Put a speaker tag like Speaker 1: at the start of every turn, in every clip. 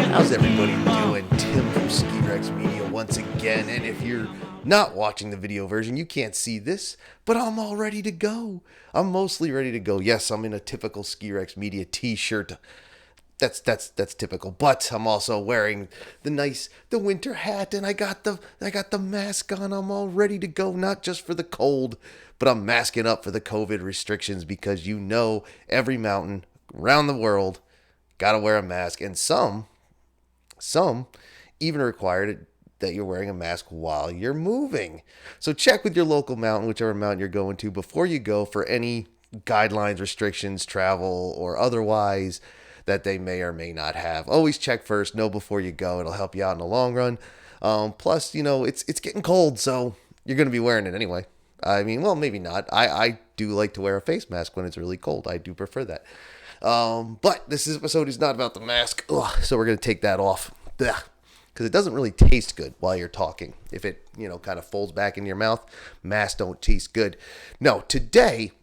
Speaker 1: How's everybody doing? Tim from Ski Rex Media once again. And if you're not watching the video version, you can't see this, but I'm all ready to go. I'm mostly ready to go. Yes, I'm in a typical Ski Rex Media t-shirt. That's typical. But I'm also wearing the winter hat, and I got the mask on. I'm all ready to go, not just for the cold, but I'm masking up for the COVID restrictions because every mountain around the world got to wear a mask, and some even required that you're wearing a mask while you're moving. So check with your local mountain, whichever mountain you're going to, before you go for any guidelines, restrictions, travel, or otherwise that they may or may not have. Always check first, know before you go. It'll help you out in the long run. Plus, it's getting cold, so you're going to be wearing it anyway. I mean, well, maybe not. I do like to wear a face mask when it's really cold. I do prefer that. But this episode is not about the mask, so we're going to take that off. Because it doesn't really taste good while you're talking. If it, kind of folds back in your mouth, masks don't taste good. No, today's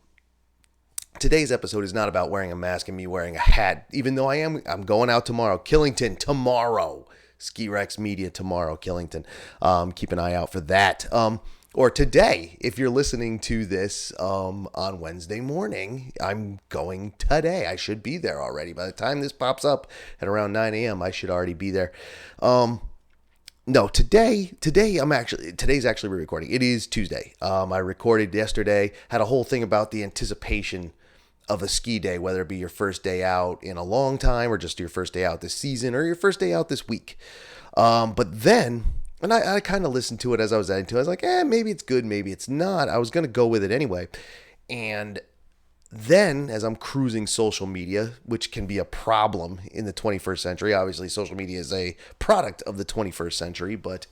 Speaker 1: episode is not about wearing a mask and me wearing a hat, even though I'm going out tomorrow. Killington tomorrow. Ski Rex Media tomorrow, Killington. Keep an eye out for that. Or today, if you're listening to this on Wednesday morning, I'm going today. I should be there already. By the time this pops up at around 9 a.m., I should already be there. No, today's actually re-recording. It is Tuesday. I recorded yesterday, had a whole thing about the anticipation of a ski day, whether it be your first day out in a long time or just your first day out this season or your first day out this week. But then... And I kind of listened to it as I was editing to it. I was like, maybe it's good, maybe it's not. I was going to go with it anyway. And then as I'm cruising social media, which can be a problem in the 21st century. Obviously, social media is a product of the 21st century, but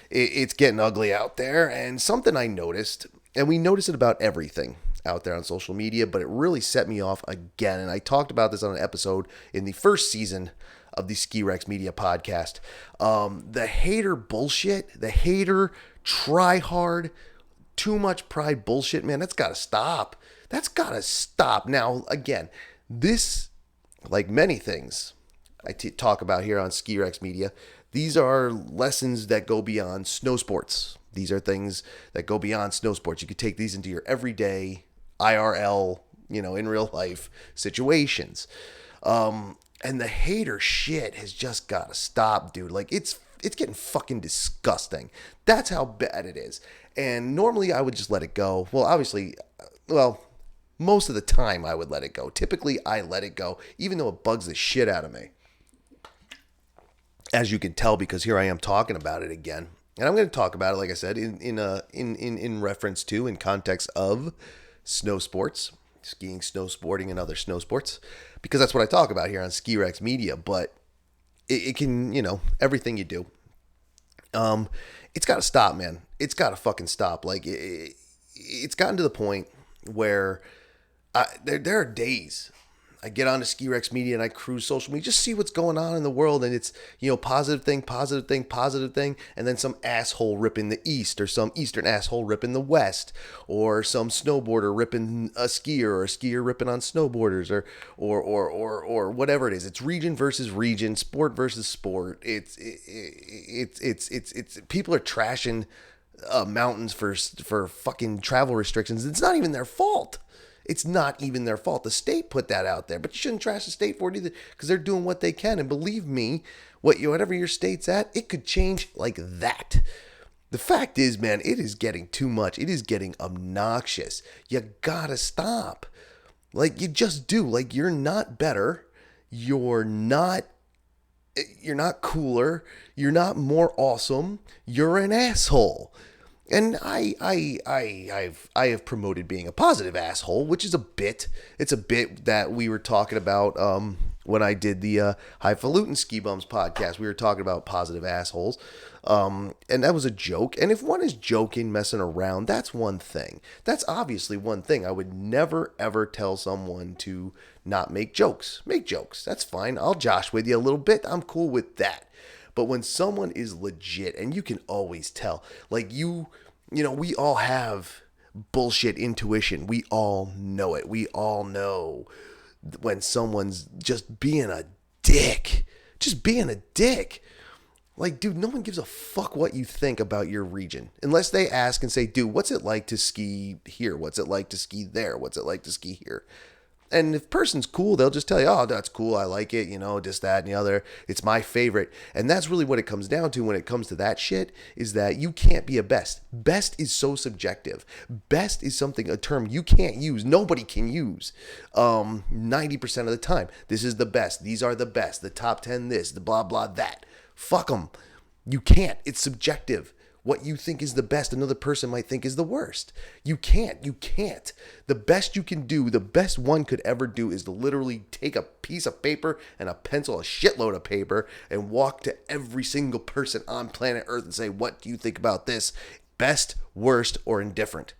Speaker 1: it's getting ugly out there. And something I noticed, and we notice it about everything out there on social media, but it really set me off again. And I talked about this on an episode in the first season of the Ski Rex Media podcast. The hater bullshit, the hater try hard, too much pride bullshit, man, that's got to stop. That's got to stop. Now, again, this, like many things I talk about here on Ski Rex Media, these are lessons that go beyond snow sports. These are things that go beyond snow sports. You could take these into your everyday IRL, in real life situations. And the hater shit has just got to stop, dude. Like, it's getting fucking disgusting. That's how bad it is. And normally I would just let it go. Well, obviously, most of the time I would let it go. Typically, I let it go, even though it bugs the shit out of me. As you can tell, because here I am talking about it again. And I'm going to talk about it, like I said, in reference to, in context of snow sports. Skiing, snowboarding, and other snow sports, because that's what I talk about here on Ski Rex Media. But it can, everything you do, it's got to stop, man. It's got to fucking stop. Like it's gotten to the point where there are days I get onto Ski Rex Media and I cruise social media, just see what's going on in the world. And it's, positive thing. And then some asshole ripping the East, or some Eastern asshole ripping the West, or some snowboarder ripping a skier, or a skier ripping on snowboarders, or whatever it is. It's region versus region, sport versus sport. It's people are trashing mountains for fucking travel restrictions. It's not even their fault. It's not even their fault. The state put that out there, but you shouldn't trash the state for it either, because they're doing what they can. And believe me, whatever your state's at, it could change like that. The fact is, man, it is getting too much. It is getting obnoxious. You gotta stop. Like, you just do. Like, you're not better. You're not cooler. You're not more awesome. You're an asshole. And I have promoted being a positive asshole, which is it's a bit that we were talking about when I did the Highfalutin Ski Bums podcast. We were talking about positive assholes, and that was a joke. And if one is joking, messing around, that's one thing. That's obviously one thing. I would never, ever tell someone to not make jokes. Make jokes. That's fine. I'll josh with you a little bit. I'm cool with that. But when someone is legit, and you can always tell, like we all have bullshit intuition. We all know it. We all know when someone's just being a dick just being a dick. Like, dude, no one gives a fuck what you think about your region. Unless they ask and say, dude, what's it like to ski here? What's it like to ski there? What's it like to ski here? And if a person's cool, they'll just tell you, oh, that's cool. I like it. Just that and the other. It's my favorite. And that's really what it comes down to when it comes to that shit, is that you can't be a best. Best is so subjective. Best is a term you can't use. Nobody can use 90% of the time. This is the best. These are the best. The top 10 this, the blah, blah, that. Fuck them. You can't. It's subjective. What you think is the best, another person might think is the worst. You can't. The best you can do, the best one could ever do, is to literally take a piece of paper and a pencil, a shitload of paper, and walk to every single person on planet Earth and say, what do you think about this? Best, worst, or indifferent.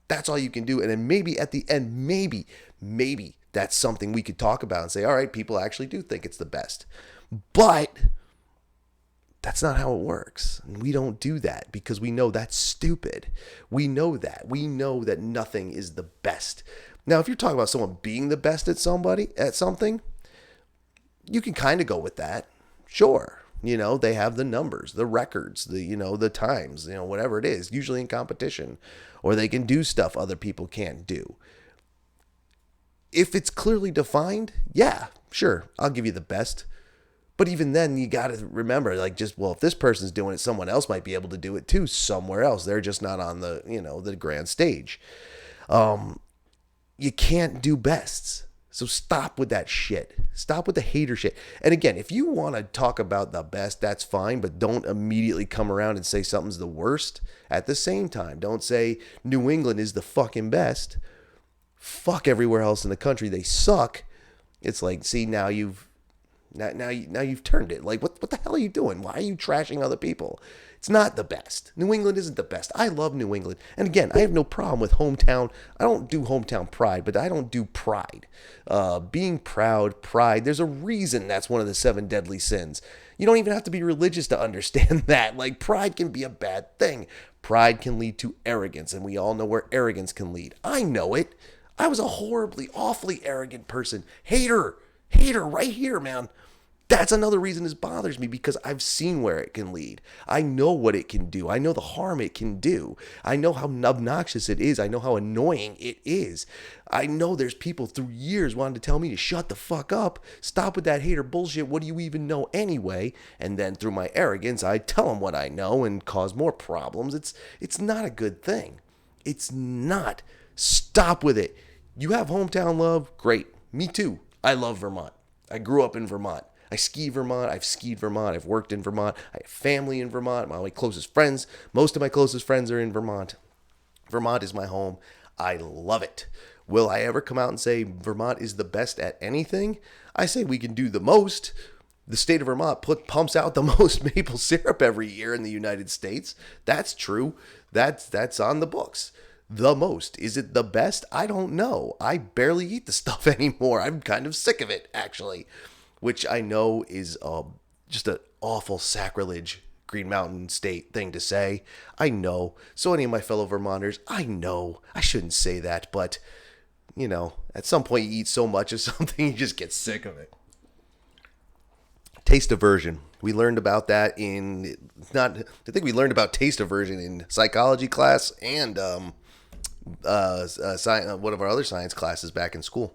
Speaker 1: That's all you can do. And then maybe at the end, maybe that's something we could talk about and say, all right, people actually do think it's the best. But that's not how it works. And we don't do that because we know that's stupid. We know that. We know that nothing is the best. Now, if you're talking about someone being the best at something, you can kind of go with that. Sure. They have the numbers, the records, the times, whatever it is, usually in competition, or they can do stuff other people can't do. If it's clearly defined, yeah, sure, I'll give you the best. But even then, you got to remember, if this person's doing it, someone else might be able to do it too somewhere else. They're just not on the, the grand stage. You can't do bests. So stop with that shit. Stop with the hater shit. And again, if you want to talk about the best, that's fine, but don't immediately come around and say something's the worst at the same time. Don't say New England is the fucking best. Fuck everywhere else in the country. They suck. It's like, see, now you've turned it. Like, what the hell are you doing? Why are you trashing other people? It's not the best. New England isn't the best. I love New England. And again, I have no problem with hometown. I don't do hometown pride, but I don't do pride. Being proud, pride, there's a reason that's one of the 7 deadly sins. You don't even have to be religious to understand that. Like, pride can be a bad thing. Pride can lead to arrogance, and we all know where arrogance can lead. I know it. I was a horribly, awfully arrogant person. Hater right here, man. That's another reason this bothers me, because I've seen where it can lead. I know what it can do. I know the harm it can do. I know how obnoxious it is. I know how annoying it is. I know there's people through years wanting to tell me to shut the fuck up, stop with that hater bullshit, what do you even know anyway? And then through my arrogance, I tell them what I know and cause more problems. It's not a good thing. It's not. Stop with it. You have hometown love? Great. Me too. I love Vermont. I grew up in Vermont. I ski Vermont. I've skied Vermont. I've worked in Vermont. I have family in Vermont. My closest friends, most of my closest friends are in Vermont. Vermont is my home. I love it. Will I ever come out and say Vermont is the best at anything? I say we can do the most. The state of Vermont pumps out the most maple syrup every year in the United States. That's true. That's on the books. The most. Is it the best? I don't know. I barely eat the stuff anymore. I'm kind of sick of it, actually. Which I know is just an awful sacrilege Green Mountain State thing to say. I know. So any of my fellow Vermonters, I know. I shouldn't say that, but, at some point you eat so much of something, you just get sick of it. Taste aversion. We learned about that we learned about taste aversion in psychology class and one of our other science classes back in school.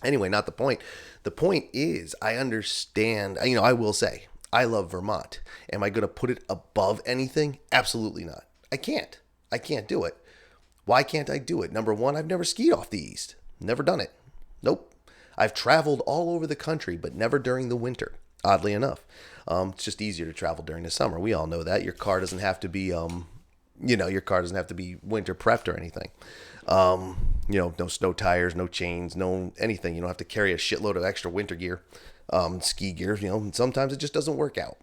Speaker 1: Anyway, not the point. The point is, I understand, I will say, I love Vermont. Am I going to put it above anything? Absolutely not. I can't do it. Why can't I do it? Number one, I've never skied off the East. Never done it. Nope. I've traveled all over the country, but never during the winter, oddly enough. It's just easier to travel during the summer. We all know that. Your car doesn't have to be, your car doesn't have to be winter prepped or anything. No snow tires, no chains, no anything. You don't have to carry a shitload of extra winter gear, ski gear, and sometimes it just doesn't work out.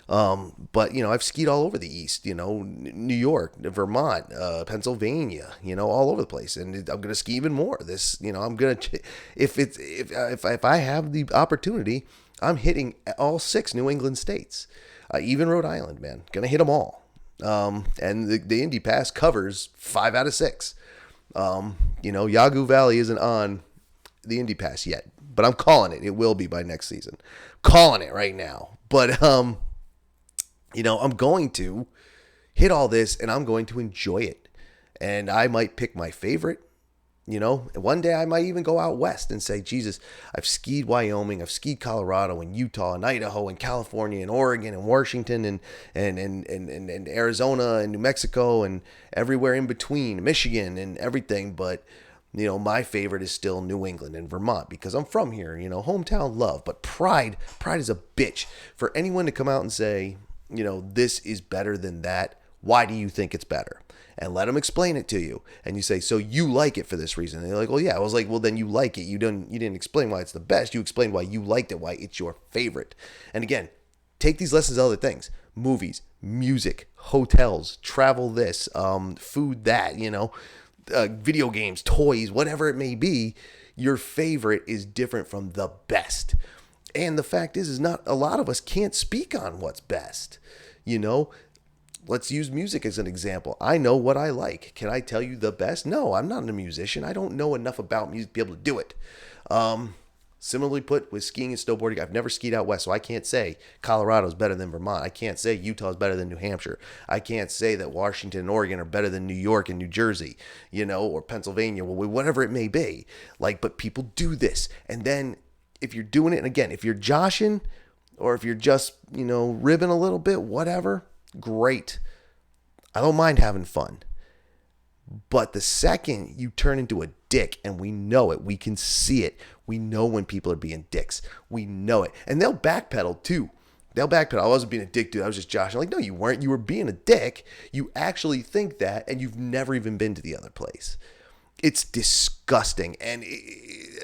Speaker 1: But I've skied all over the East, New York, Vermont, Pennsylvania, all over the place. And I'm going to ski even more. I'm going to, if I have the opportunity, I'm hitting all 6 New England states, even Rhode Island, man, going to hit them all. And the Indy Pass covers 5 out of 6. Yawgoo Valley isn't on the Indy Pass yet, but I'm calling it. It will be by next season. Calling it right now. But I'm going to hit all this and I'm going to enjoy it. And I might pick my favorite. And one day I might even go out west and say, Jesus, I've skied Wyoming, I've skied Colorado and Utah and Idaho and California and Oregon and Washington and Arizona and New Mexico and everywhere in between, Michigan and everything. But, my favorite is still New England and Vermont because I'm from here, hometown love. But pride is a bitch. For anyone to come out and say, this is better than that, why do you think it's better? And let them explain it to you. And you say, so you like it for this reason. And they're like, well, yeah. I was like, well, then you like it. You didn't explain why it's the best. You explained why you liked it, why it's your favorite. And again, take these lessons of other things. Movies, music, hotels, travel this, food that, video games, toys, whatever it may be. Your favorite is different from the best. And the fact is not a lot of us can't speak on what's best. Let's use music as an example. I know what I like. Can I tell you the best? No, I'm not a musician. I don't know enough about music to be able to do it. Similarly put with skiing and snowboarding, I've never skied out west, so I can't say Colorado is better than Vermont. I can't say Utah is better than New Hampshire. I can't say that Washington and Oregon are better than New York and New Jersey, or Pennsylvania, whatever it may be. But people do this. And then if you're doing it, and again, if you're joshing or if you're just, ribbing a little bit, whatever, great. I don't mind having fun. But the second you turn into a dick, and we know it, we can see it. We know when people are being dicks. We know it. And they'll backpedal too. They'll backpedal. I wasn't being a dick, dude. I was just joshing. Like, no, you weren't. You were being a dick. You actually think that, and you've never even been to the other place. It's disgusting. And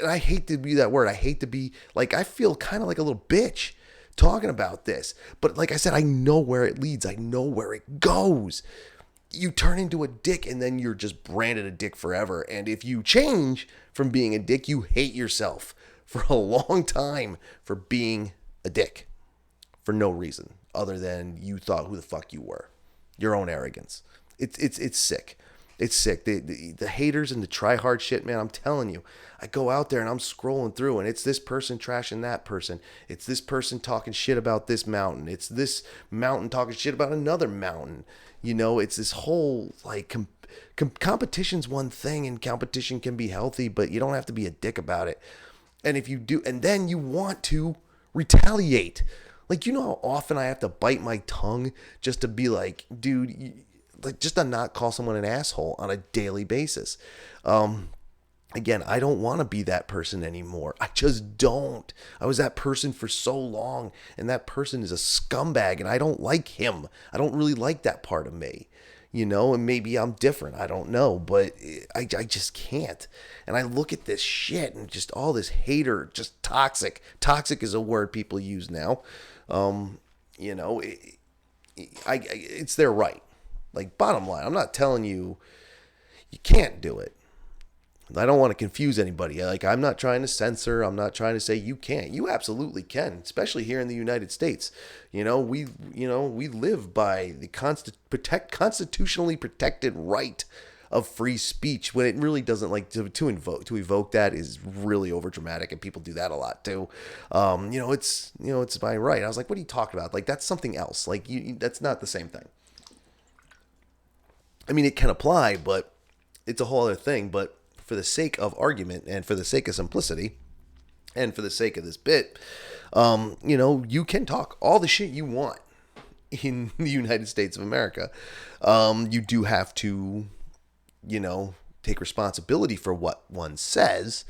Speaker 1: I hate to be that word. I hate to be, I feel kind of like a little bitch talking about this. But like I said, I know where it leads. I know where it goes. You turn into a dick and then you're just branded a dick forever. And if you change from being a dick, you hate yourself for a long time for being a dick for no reason other than you thought who the fuck you were. Your own arrogance. It's sick. It's sick. The haters and the try hard shit, man, I'm telling you. I go out there and I'm scrolling through and it's this person trashing that person. It's this person talking shit about this mountain. It's this mountain talking shit about another mountain. It's this whole competition's one thing and competition can be healthy, but you don't have to be a dick about it. And if you do, and then you want to retaliate. How often I have to bite my tongue just to be like, dude, just to not call someone an asshole on a daily basis. Again, I don't want to be that person anymore. I just don't. I was that person for so long, and that person is a scumbag, and I don't like him. I don't really like that part of me, and maybe I'm different. I don't know, but I just can't. And I look at this shit and just all this hater, just toxic. Toxic is a word people use now. It's their right. Bottom line, I'm not telling you can't do it. I don't want to confuse anybody. I'm not trying to censor. I'm not trying to say you can't. You absolutely can, especially here in the United States. We live by the constitutionally protected right of free speech when it really doesn't to evoke that is really over dramatic, and people do that a lot too. It's my right. I was like, what are you talking about? That's something else. That's not the same thing. I mean, it can apply, but it's a whole other thing. But for the sake of argument and for the sake of simplicity and for the sake of this bit, you can talk all the shit you want in the United States of America. You do have to, take responsibility for what one says.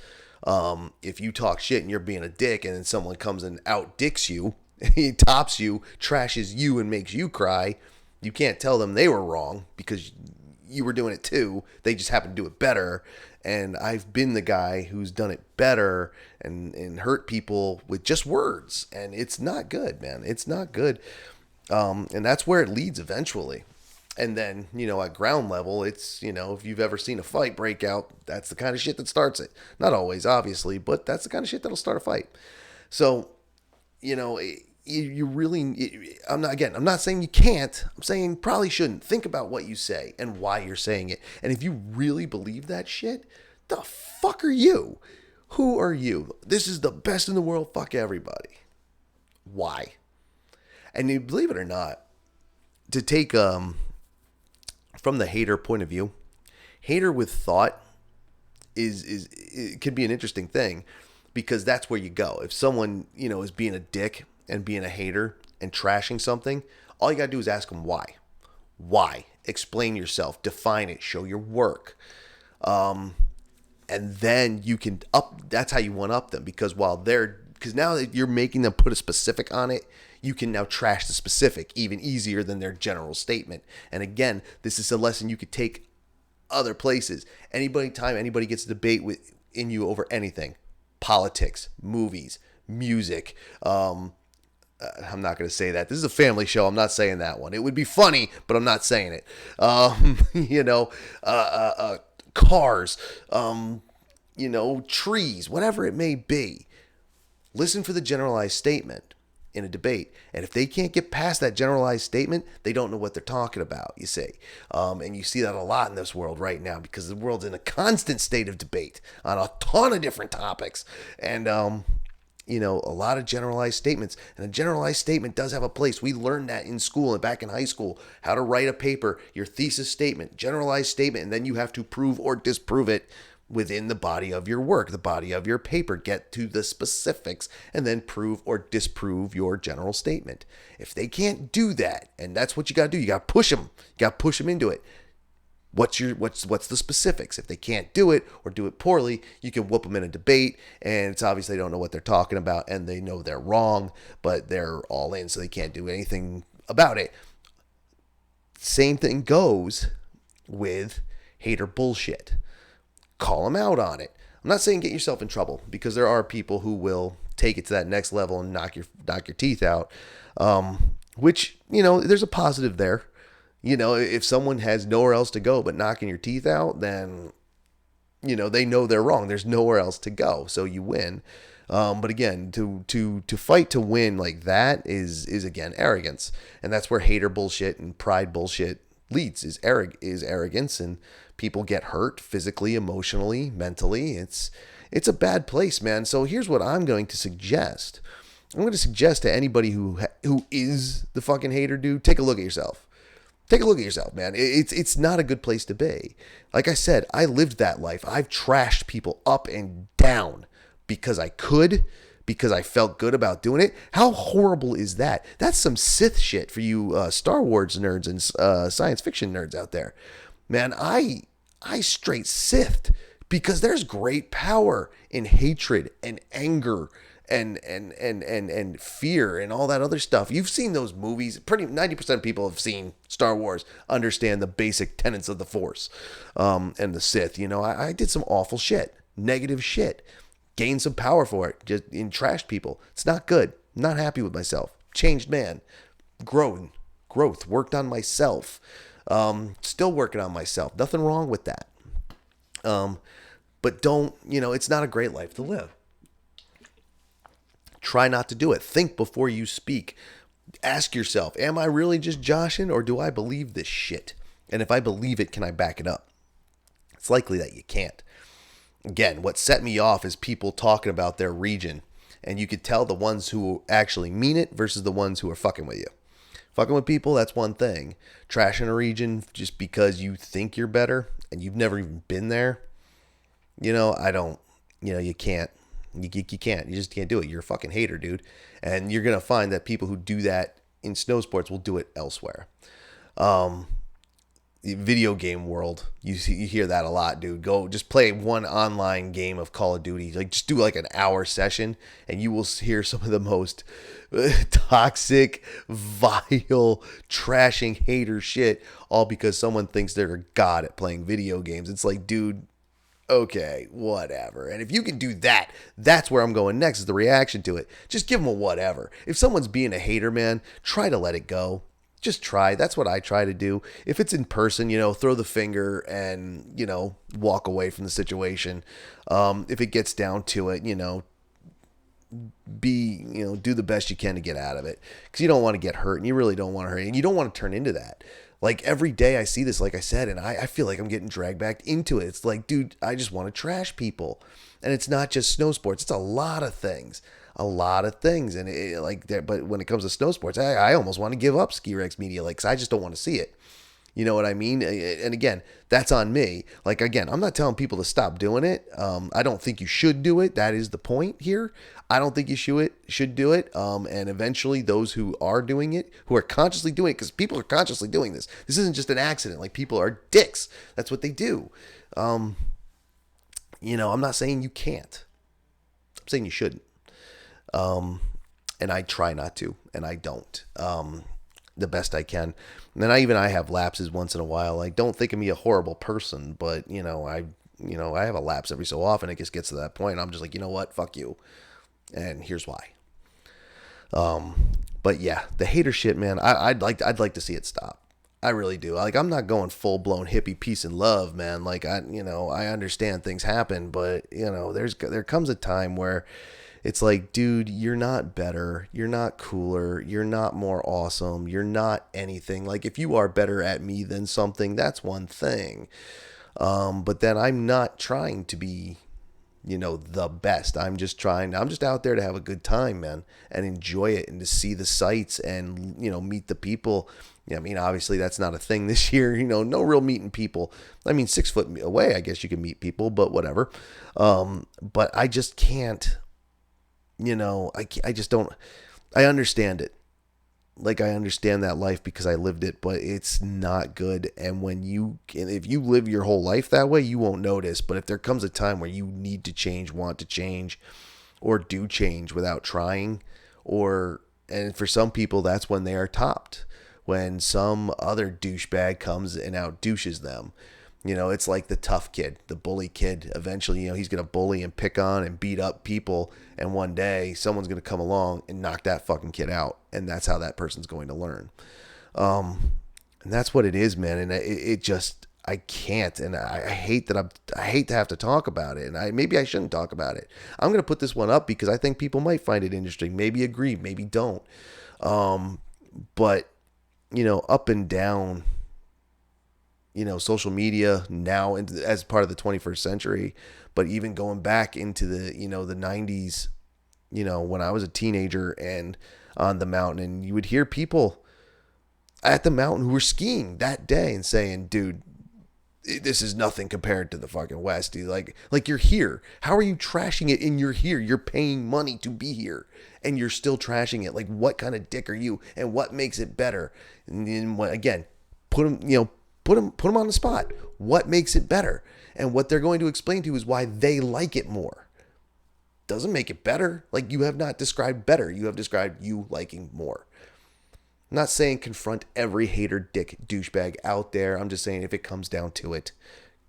Speaker 1: If you talk shit and you're being a dick and then someone comes and out-dicks you, he tops you, trashes you, and makes you cry, you can't tell them they were wrong because you were doing it too. They just happened to do it better. And I've been the guy who's done it better and hurt people with just words. And it's not good, man. It's not good. And that's where it leads eventually. And then, at ground level, it's, if you've ever seen a fight break out, that's the kind of shit that starts it. Not always, obviously, but that's the kind of shit that'll start a fight. So, you really, I'm not saying you can't. I'm saying probably shouldn't. Think about what you say and why you're saying it. And if you really believe that shit, the fuck are you? Who are you? This is the best in the world. Fuck everybody. Why? And you believe it or not, to take from the hater point of view, hater with thought is it could be an interesting thing, because that's where you go. If someone, is being a dick and being a hater and trashing something, all you got to do is ask them why. Why? Explain yourself, define it, show your work. And then you can that's how you one up them, because because now that you're making them put a specific on it, you can now trash the specific even easier than their general statement. And again, this is a lesson you could take other places. Anytime anybody gets a debate in you over anything, politics, movies, music, I'm not going to say that. This is a family show. I'm not saying that one. It would be funny, but I'm not saying it. Cars, trees, whatever it may be. Listen for the generalized statement in a debate. And if they can't get past that generalized statement, they don't know what they're talking about, you see. And you see that a lot in this world right now, because the world's in a constant state of debate on a ton of different topics. And, a lot of generalized statements. And a generalized statement does have a place. We learned that in school and back in high school, how to write a paper, your thesis statement, generalized statement, and then you have to prove or disprove it within the body of your work, the body of your paper. Get to the specifics and then prove or disprove your general statement. If they can't do that, and that's what you got to do, you got to push them. You got to push them into it. What's the specifics? If they can't do it or do it poorly, you can whoop them in a debate, and it's obvious they don't know what they're talking about, and they know they're wrong, but they're all in, so they can't do anything about it. Same thing goes with hater bullshit. Call them out on it. I'm not saying get yourself in trouble, because there are people who will take it to that next level and knock your teeth out, which, there's a positive there. If someone has nowhere else to go but knocking your teeth out, then, they know they're wrong. There's nowhere else to go, so you win. But again, to fight to win like that is again arrogance, and that's where hater bullshit and pride bullshit leads, is arrogance, and people get hurt physically, emotionally, mentally. It's a bad place, man. So here's what I'm going to suggest. I'm going to suggest to anybody who is the fucking hater dude, take a look at yourself. Take a look at yourself, man. It's not a good place to be. Like I said, I lived that life. I've trashed people up and down because I could, because I felt good about doing it. How horrible is that? That's some Sith shit for you Star Wars nerds and science fiction nerds out there. Man, I straight Sithed, because there's great power in hatred and anger and fear and all that other stuff. You've seen those movies. 90% of people have seen Star Wars, understand the basic tenets of the Force and the Sith. I did some awful shit, negative shit, gained some power for it, just trashed people. It's not good. I'm not happy with myself. Changed man, growth, worked on myself. Still working on myself. Nothing wrong with that. But don't, it's not a great life to live. Try not to do it. Think before you speak. Ask yourself, am I really just joshing, or do I believe this shit? And if I believe it, can I back it up? It's likely that you can't. Again, what set me off is people talking about their region, and you could tell the ones who actually mean it versus the ones who are fucking with you. Fucking with people, that's one thing. Trashing a region just because you think you're better and you've never even been there, you can't. You can't. You just can't do it. You're a fucking hater, dude. And you're going to find that people who do that in snow sports will do it elsewhere. The video game world, you hear that a lot, dude. Go just play one online game of Call of Duty. Just do an hour session, and you will hear some of the most toxic, vile, trashing hater shit, all because someone thinks they're a god at playing video games. It's like, dude, okay, whatever. And if you can do that, that's where I'm going next, is the reaction to it. Just give them a whatever. If someone's being a hater, man, try to let it go. Just try. That's what I try to do. If it's in person, throw the finger and, walk away from the situation. If it gets down to it, do the best you can to get out of it, because you don't want to get hurt, and you really don't want to hurt, and you don't want to turn into that. Like every day I see this, like I said, and I feel like I'm getting dragged back into it. It's like, dude, I just want to trash people. And it's not just snow sports. It's a lot of things. A lot of things. And but when it comes to snow sports, I almost want to give up Ski Rex Media, like, 'cause I just don't want to see it. You know what I mean? And again, that's on me. Like, again, I'm not telling people to stop doing it. I don't think you should do it. That is the point here. I don't think you should do it. And eventually those who are doing it, who are consciously doing it, because people are consciously doing this. This isn't just an accident. Like, people are dicks. That's what they do. I'm not saying you can't. I'm saying you shouldn't. And I try not to, and I don't. The best I can. And then I have lapses once in a while. Like, don't think of me a horrible person, but I have a lapse every so often. It just gets to that point. I'm just like, you know what? Fuck you. And here's why. But yeah, the hater shit, man, I'd like to see it stop. I really do. Like, I'm not going full blown hippie peace and love, man. Like, I understand things happen, but there comes a time where it's like, dude, you're not better. You're not cooler. You're not more awesome. You're not anything. Like, if you are better at me than something, that's one thing. But then I'm not trying to be, the best. I'm just out there to have a good time, man, and enjoy it, and to see the sights, and, meet the people. I mean, obviously that's not a thing this year, no real meeting people. I mean, 6 foot away, I guess you can meet people, but whatever. But I just can't. I just don't, I understand it. Like, I understand that life because I lived it, but it's not good. And if you live your whole life that way, you won't notice. But if there comes a time where you need to change, want to change, or do change without trying, and for some people, that's when they are topped. When some other douchebag comes and out douches them. It's like the tough kid, the bully kid. Eventually, he's going to bully and pick on and beat up people. And one day, someone's going to come along and knock that fucking kid out. And that's how that person's going to learn. And that's what it is, man. And it just, I can't. And I hate that I hate to have to talk about it. And maybe I shouldn't talk about it. I'm going to put this one up because I think people might find it interesting. Maybe agree, maybe don't. But, up and down, social media now as part of the 21st century, but even going back into the 90s, when I was a teenager and on the mountain, and you would hear people at the mountain who were skiing that day and saying, dude, this is nothing compared to the fucking West, dude. Like you're here. How are you trashing it and you're here? You're paying money to be here and you're still trashing it. Like, what kind of dick are you, and what makes it better? And then again, put them on the spot. What makes it better? And what they're going to explain to you is why they like it more. Doesn't make it better. Like, you have not described better. You have described you liking more. I'm not saying confront every hater, dick, douchebag out there. I'm just saying if it comes down to it,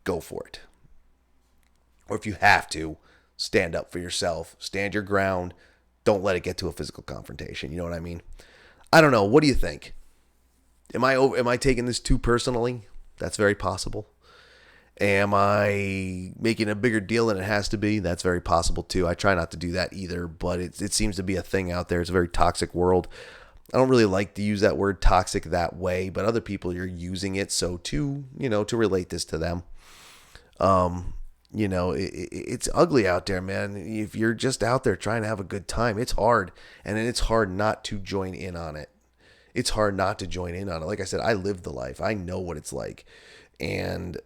Speaker 1: go for it. Or if you have to, stand up for yourself. Stand your ground. Don't let it get to a physical confrontation. You know what I mean? I don't know. What do you think? Am I taking this too personally? That's very possible. Am I making a bigger deal than it has to be? That's very possible too. I try not to do that either, but it seems to be a thing out there. It's a very toxic world. I don't really like to use that word toxic that way, but other people are using it. So to relate this to them, it's ugly out there, man. If you're just out there trying to have a good time, it's hard. And then it's hard not to join in on it. It's hard not to join in on it. Like I said, I lived the life. I know what it's like. And,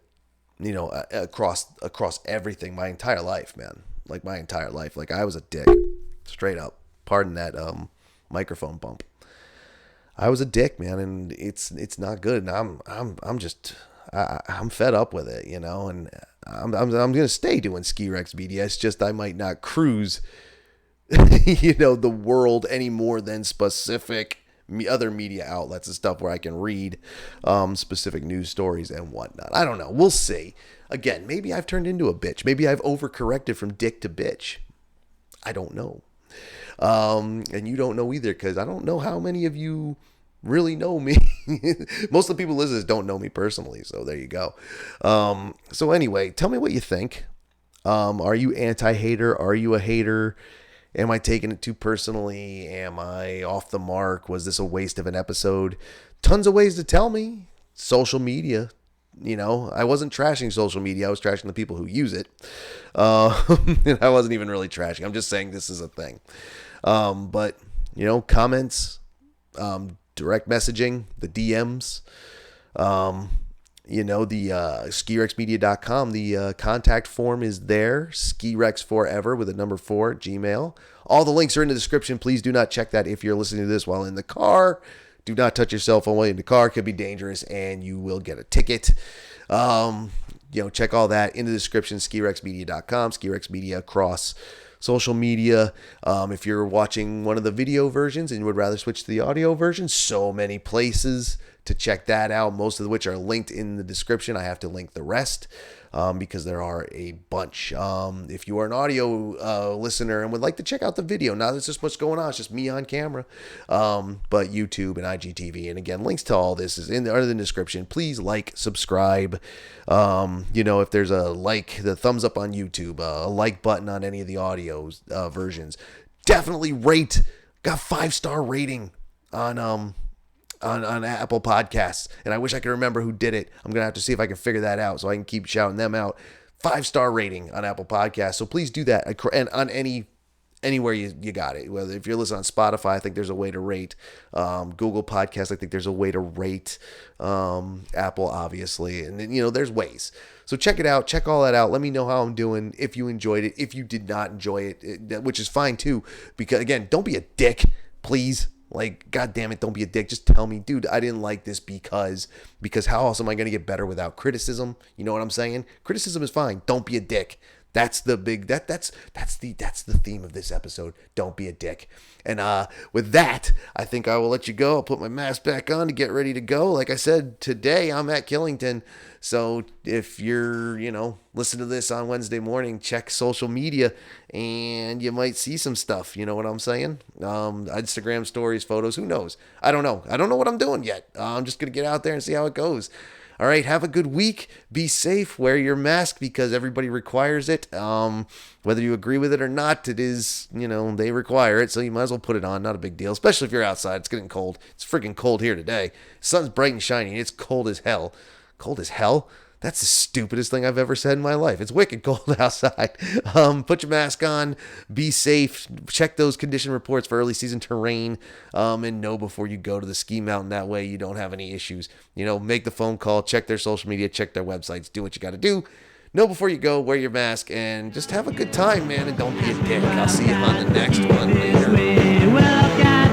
Speaker 1: across everything, my entire life, man. Like, my entire life. Like, I was a dick. Straight up. Pardon that microphone bump. I was a dick, man, and it's not good. And I'm fed up with it, and I'm gonna stay doing Ski Rex Media. It's just I might not cruise, the world any more than specific other media outlets and stuff where I can read specific news stories and whatnot. I don't know. We'll see. Again, maybe I've turned into a bitch. Maybe I've overcorrected from dick to bitch. I don't know. And you don't know either, because I don't know how many of you really know me. Most of the people listening don't know me personally, so there you go. So anyway, tell me what you think. Are you anti-hater? Are you a hater? Am I taking it too personally? Am I off the mark? Was this a waste of an episode? Tons of ways to tell me. Social media. I wasn't trashing social media. I was trashing the people who use it. And I wasn't even really trashing. I'm just saying this is a thing. But, comments, direct messaging, the DMs, the skirexmedia.com, the contact form is there. Skirex forever with a number 4 Gmail. All the links are in the description. Please do not check that if you're listening to this while in the car. Do not touch your cell phone while in the car. It could be dangerous and you will get a ticket. Check all that in the description. skirexmedia.com, Skirex Media across social media. If you're watching one of the video versions and you would rather switch to the audio version, so many places to check that out, most of which are linked in the description. I have to link the rest because there are a bunch. If you are an audio listener and would like to check out the video, now there's just what's going on. It's just me on camera. But YouTube and IGTV. And again, links to all this is in the description. Please like, subscribe. If there's the thumbs up on YouTube, a like button on any of the audio versions. Definitely rate. Got 5-star rating on Apple Podcasts, and I wish I could remember who did it. I'm gonna have to see if I can figure that out so I can keep shouting them out. 5-star rating on Apple Podcasts, so please do that. And on anywhere you got it, whether if you're listening on Spotify, I think there's a way to rate. Google Podcasts, I think there's a way to rate. Apple, obviously, and then there's ways. So check it out. Check all that out. Let me know how I'm doing. If you enjoyed it, if you did not enjoy it, which is fine too. Because again, don't be a dick, please. Like, God damn it, don't be a dick. Just tell me, dude, I didn't like this because how else am I going to get better without criticism? You know what I'm saying? Criticism is fine. Don't be a dick. That's the big that's the theme of this episode. Don't be a dick. And with that, I think I will let you go. I'll put my mask back on to get ready to go. Like I said, today I'm at Killington. So if you're, listen to this on Wednesday morning, check social media and you might see some stuff. You know what I'm saying? Instagram stories, photos, who knows? I don't know. I don't know what I'm doing yet. I'm just going to get out there and see how it goes. All right, have a good week. Be safe. Wear your mask because everybody requires it. Whether you agree with it or not, it is, they require it. So you might as well put it on. Not a big deal, especially if you're outside. It's getting cold. It's freaking cold here today. The sun's bright and shining. It's cold as hell. Cold as hell? That's the stupidest thing I've ever said in my life. It's wicked cold outside. Put your mask on. Be safe. Check those condition reports for early season terrain. And know before you go to the ski mountain. That way you don't have any issues. Make the phone call. Check their social media. Check their websites. Do what you got to do. Know before you go. Wear your mask. And just have a good time, man. And don't be a dick. I'll see you on the next one later.